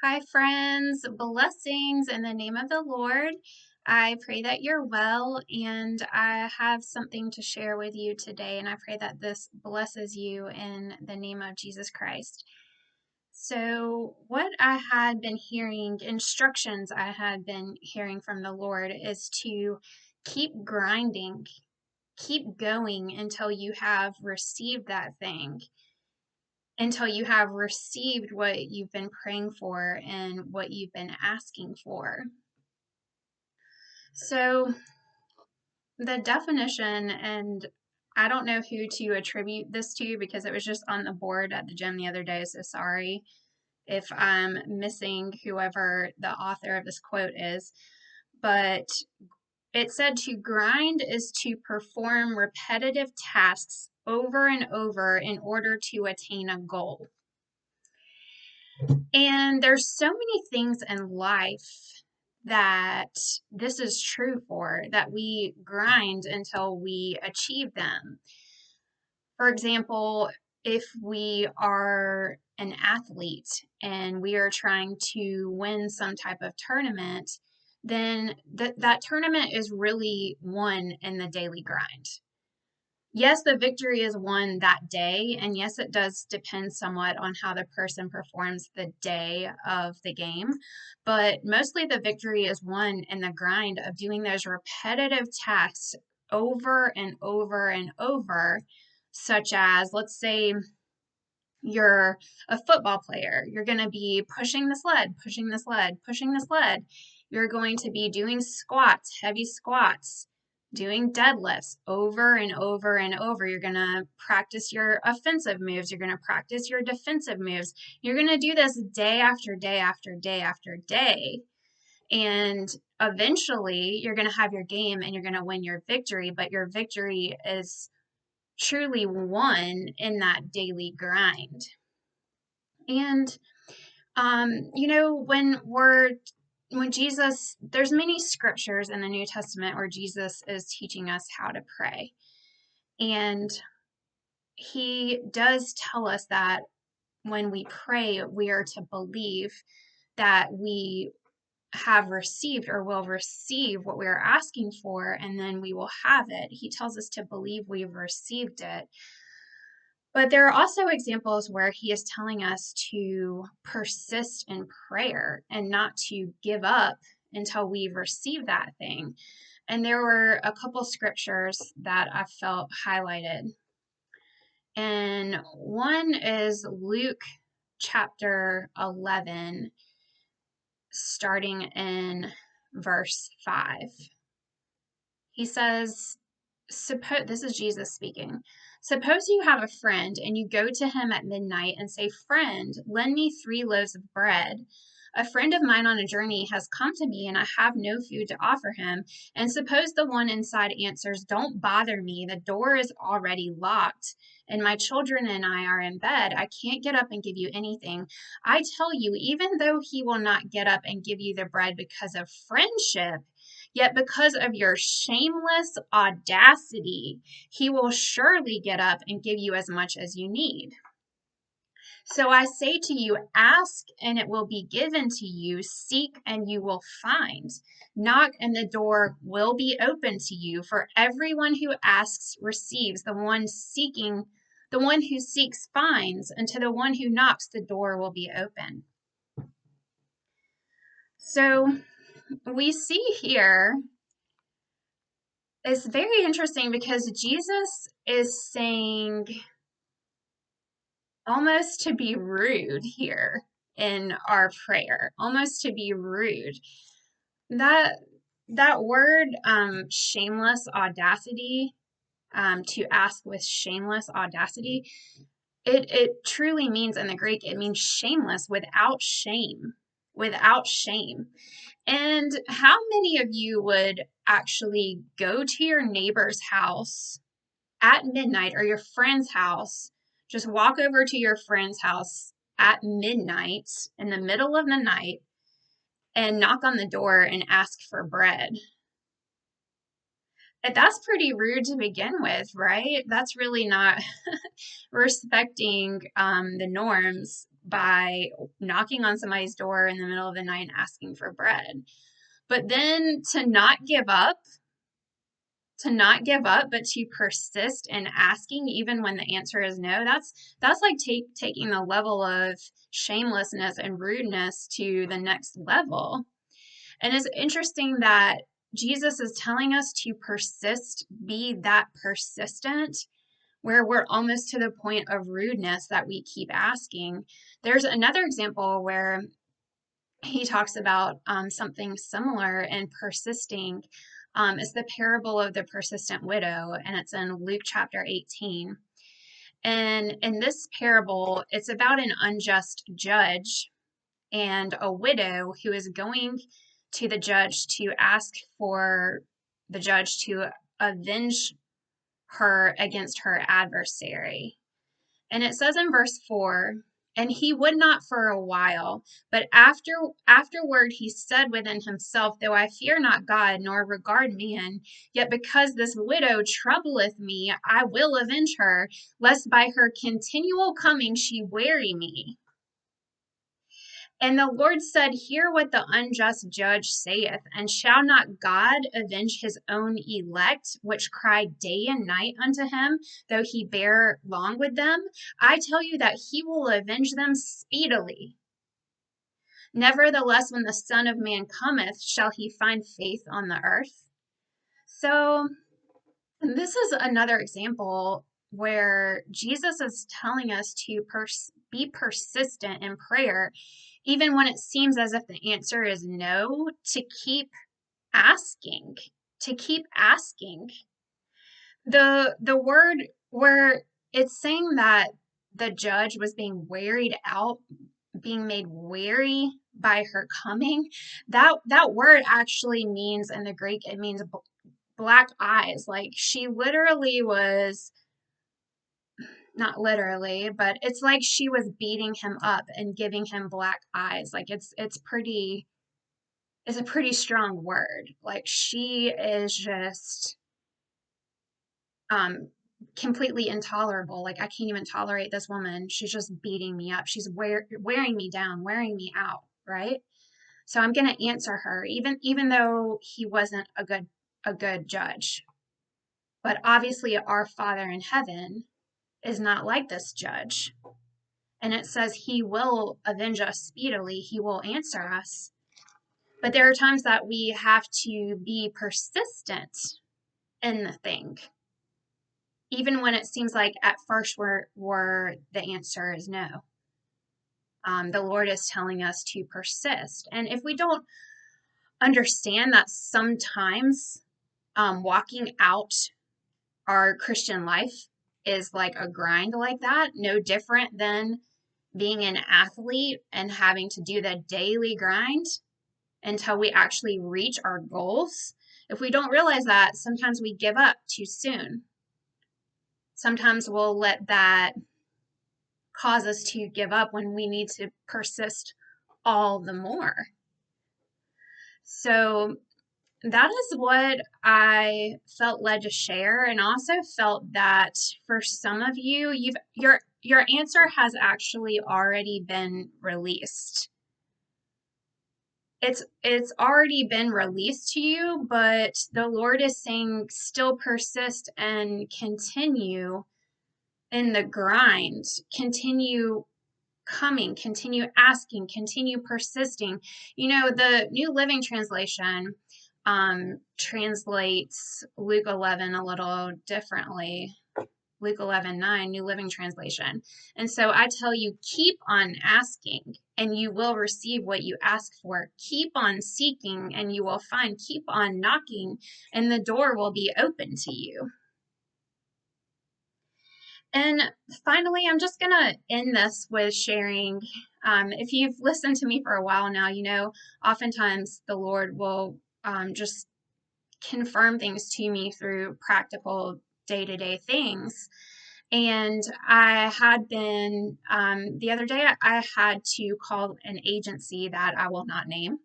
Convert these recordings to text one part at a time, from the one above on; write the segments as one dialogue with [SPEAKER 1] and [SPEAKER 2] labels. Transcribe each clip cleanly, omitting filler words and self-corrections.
[SPEAKER 1] Hi, friends. Blessings in the name of the Lord. I pray that you're well, and I have something to share with you today, and I pray that this blesses you in the name of Jesus Christ. So, what I had been hearing, instructions I had been hearing from the Lord is to keep grinding, keep going until you have received that thing, until you have received what you've been praying for and what you've been asking for. So, the definition, and I don't know who to attribute this to because it was just on the board at the gym the other day, so sorry if I'm missing whoever the author of this quote is, but it said to grind is to perform repetitive tasks over and over in order to attain a goal. And there's so many things in life that this is true for, that we grind until we achieve them. For example, if we are an athlete and we are trying to win some type of tournament, then that tournament is really won in the daily grind. Yes, the victory is won that day, and yes, it does depend somewhat on how the person performs the day of the game, but mostly the victory is won in the grind of doing those repetitive tasks over and over and over, such as, let's say, you're a football player. You're going to be pushing the sled, pushing the sled, pushing the sled. You're going to be doing squats, heavy squats, doing deadlifts over and over and over. You're going to practice your offensive moves. You're going to practice your defensive moves. You're going to do this day after day after day after day. And eventually, you're going to have your game and you're going to win your victory, but your victory is truly won in that daily grind. And when Jesus, there's many scriptures in the New Testament where Jesus is teaching us how to pray. And he does tell us that when we pray, we are to believe that we have received or will receive what we are asking for, and then we will have it. He tells us to believe we've received it. But there are also examples where he is telling us to persist in prayer and not to give up until we've received that thing. And there were a couple scriptures that I felt highlighted. And one is Luke chapter 11, starting in verse 5. He says, this is Jesus speaking. Suppose you have a friend and you go to him at midnight and say, "Friend, lend me 3 loaves of bread. A friend of mine on a journey has come to me and I have no food to offer him." And suppose the one inside answers, "Don't bother me. The door is already locked and my children and I are in bed. I can't get up and give you anything." I tell you, even though he will not get up and give you the bread because of friendship, yet because of your shameless audacity, he will surely get up and give you as much as you need. So I say to you, ask and it will be given to you, seek and you will find, knock and the door will be open to you. For everyone who asks receives, the one who seeks finds, and to the one who knocks the door will be open. So we see here, it's very interesting because Jesus is saying almost to be rude here in our prayer, almost to be rude. That word, shameless audacity, to ask with shameless audacity, it truly means, in the Greek, it means shameless, without shame, without shame. And how many of you would actually go to your neighbor's house at midnight, or your friend's house, just walk over to your friend's house at midnight in the middle of the night and knock on the door and ask for bread? That's pretty rude to begin with, right? That's really not respecting the norms by knocking on somebody's door in the middle of the night and asking for bread. But then to not give up, but to persist in asking, even when the answer is no, that's like taking the level of shamelessness and rudeness to the next level. And it's interesting that Jesus is telling us to persist, be that persistent, where we're almost to the point of rudeness that we keep asking. There's another example where he talks about something similar and persisting. It's the parable of the persistent widow, and it's in Luke chapter 18. And in this parable, it's about an unjust judge and a widow who is going to the judge to ask for the judge to avenge her against her adversary. And it says in verse 4, and he would not for a while, but afterward he said within himself, though I fear not God, nor regard man, yet because this widow troubleth me, I will avenge her, lest by her continual coming she weary me. And the Lord said, hear what the unjust judge saith, and shall not God avenge his own elect, which cry day and night unto him, though he bear long with them? I tell you that he will avenge them speedily. Nevertheless, when the Son of Man cometh, shall he find faith on the earth? So, this is another example where Jesus is telling us to be persistent in prayer, even when it seems as if the answer is no, to keep asking, to keep asking. The word where it's saying that the judge was being wearied out, being made weary by her coming, that word actually means, in the Greek, it means black eyes. Like, she literally was, not literally, but it's like she was beating him up and giving him black eyes. Like, it's a pretty strong word. Like, she is just completely intolerable. Like, I can't even tolerate this woman. She's just beating me up. She's wearing me down, wearing me out, right? So I'm going to answer her, even though he wasn't a good judge. But obviously our Father in heaven is not like this judge. And it says he will avenge us speedily. He will answer us. But there are times that we have to be persistent in the thing, even when it seems like at first the answer is no. The Lord is telling us to persist. And if we don't understand that sometimes walking out our Christian life is like a grind like that, no different than being an athlete and having to do the daily grind until we actually reach our goals. If we don't realize that, sometimes we give up too soon. Sometimes we'll let that cause us to give up when we need to persist all the more. So that is what I felt led to share, and also felt that for some of you, your answer has actually already been released. It's already been released to you, but the Lord is saying still persist and continue in the grind, continue coming, continue asking, continue persisting. You know, the New Living Translation translates Luke 11 a little differently. Luke 11:9, New Living Translation. And so I tell you, keep on asking and you will receive what you ask for. Keep on seeking and you will find. Keep on knocking and the door will be open to you. And finally, I'm just going to end this with sharing. If you've listened to me for a while now, you know, oftentimes the Lord will just confirm things to me through practical day-to-day things. And I had been, the other day, I had to call an agency that I will not name,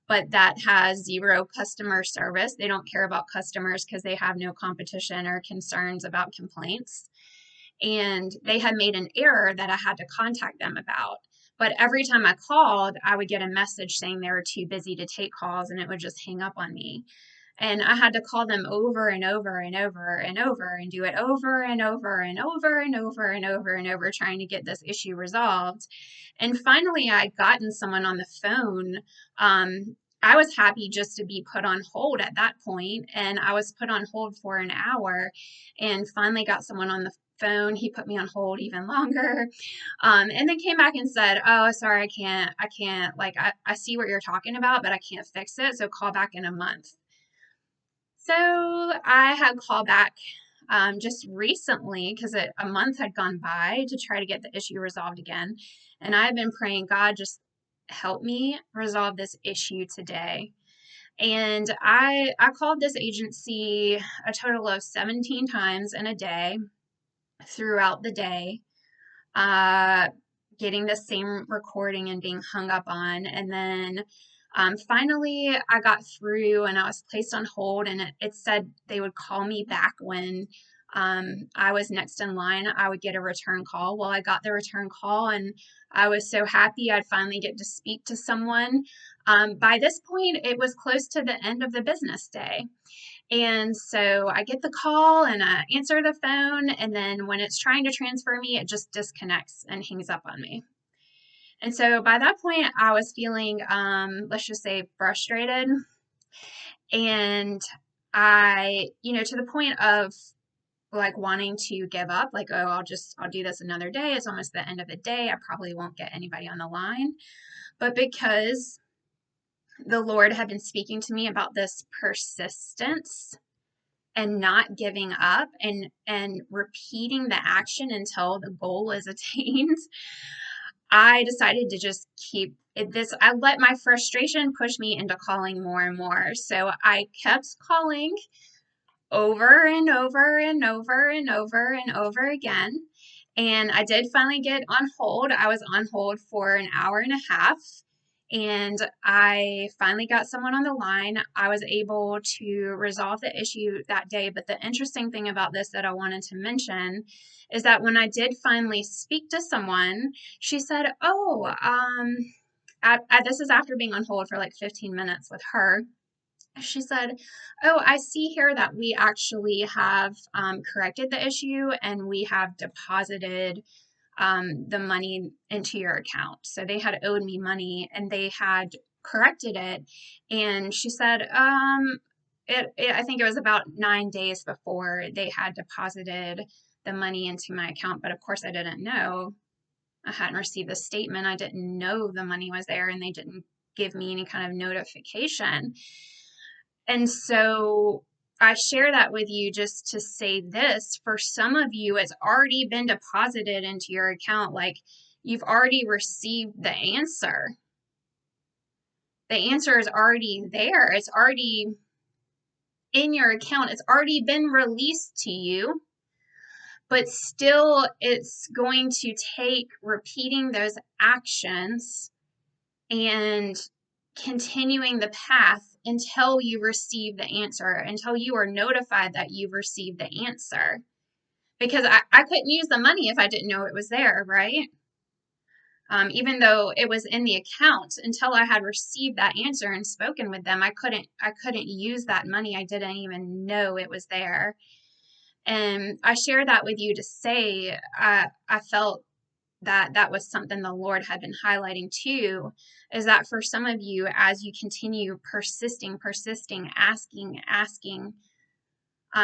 [SPEAKER 1] but that has zero customer service. They don't care about customers because they have no competition or concerns about complaints. and they had made an error that I had to contact them about. But every time I called, I would get a message saying they were too busy to take calls, and it would just hang up on me. And I had to call them over and over and over and over and do it over and over and over and over and over and over, trying to get this issue resolved. And finally, I'd gotten someone on the phone. I was happy just to be put on hold at that point, and I was put on hold for an hour and finally got someone on the phone. He put me on hold even longer, and then came back and said, "Oh, sorry, I can't, like, I see what you're talking about, but I can't fix it, so call back in a month." So I had called back just recently because a month had gone by to try to get the issue resolved again. And I've been praying, God, just help me resolve this issue today. And I called this agency a total of 17 times in a day throughout the day, uh, getting the same recording and being hung up on. And then finally, I got through and I was placed on hold, and it said they would call me back when I was next in line. I would get a return call. Well, I got the return call, and I was so happy I'd finally get to speak to someone. By this point, it was close to the end of the business day. And so I get the call and I answer the phone, and then when it's trying to transfer me, it just disconnects and hangs up on me. And so by that point, I was feeling, let's just say, frustrated. And to the point of like wanting to give up, like, oh, I'll do this another day. It's almost the end of the day. I probably won't get anybody on the line. But because the Lord had been speaking to me about this persistence and not giving up and repeating the action until the goal is attained, I decided to just keep this. I let my frustration push me into calling more and more. So I kept calling over and over and over and over and over again. And I did finally get on hold. I was on hold for an hour and a half. And I finally got someone on the line. I was able to resolve the issue that day. But the interesting thing about this that I wanted to mention is that when I did finally speak to someone, she said, "Oh, this is after being on hold for like 15 minutes with her." She said, "Oh, I see here that we actually have corrected the issue and we have deposited the money into your account." So they had owed me money and they had corrected it. And she said, I think it was about 9 days before they had deposited the money into my account. But of course, I didn't know. I hadn't received the statement. I didn't know the money was there, and they didn't give me any kind of notification. And so I share that with you just to say this. For some of you, it's already been deposited into your account. Like, you've already received the answer. The answer is already there. It's already in your account. It's already been released to you. But still, it's going to take repeating those actions and continuing the path until you receive the answer, until you are notified that you've received the answer. Because I couldn't use the money if I didn't know it was there, right? Even though it was in the account, until I had received that answer and spoken with them, I couldn't use that money. I didn't even know it was there. And I share that with you to say I felt that was something the Lord had been highlighting too, is that for some of you, as you continue persisting, asking,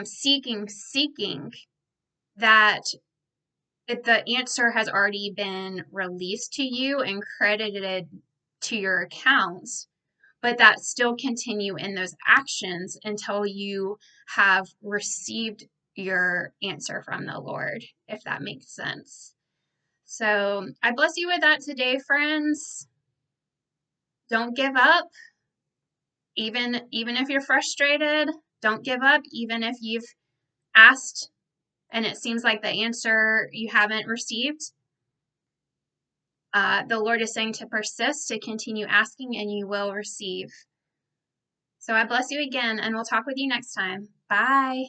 [SPEAKER 1] seeking, that the answer has already been released to you and credited to your accounts, but that still continue in those actions until you have received your answer from the Lord, if that makes sense. So I bless you with that today, friends. Don't give up. Even if you're frustrated, don't give up. Even if you've asked and it seems like the answer you haven't received, the Lord is saying to persist, to continue asking, and you will receive. So I bless you again, and we'll talk with you next time. Bye.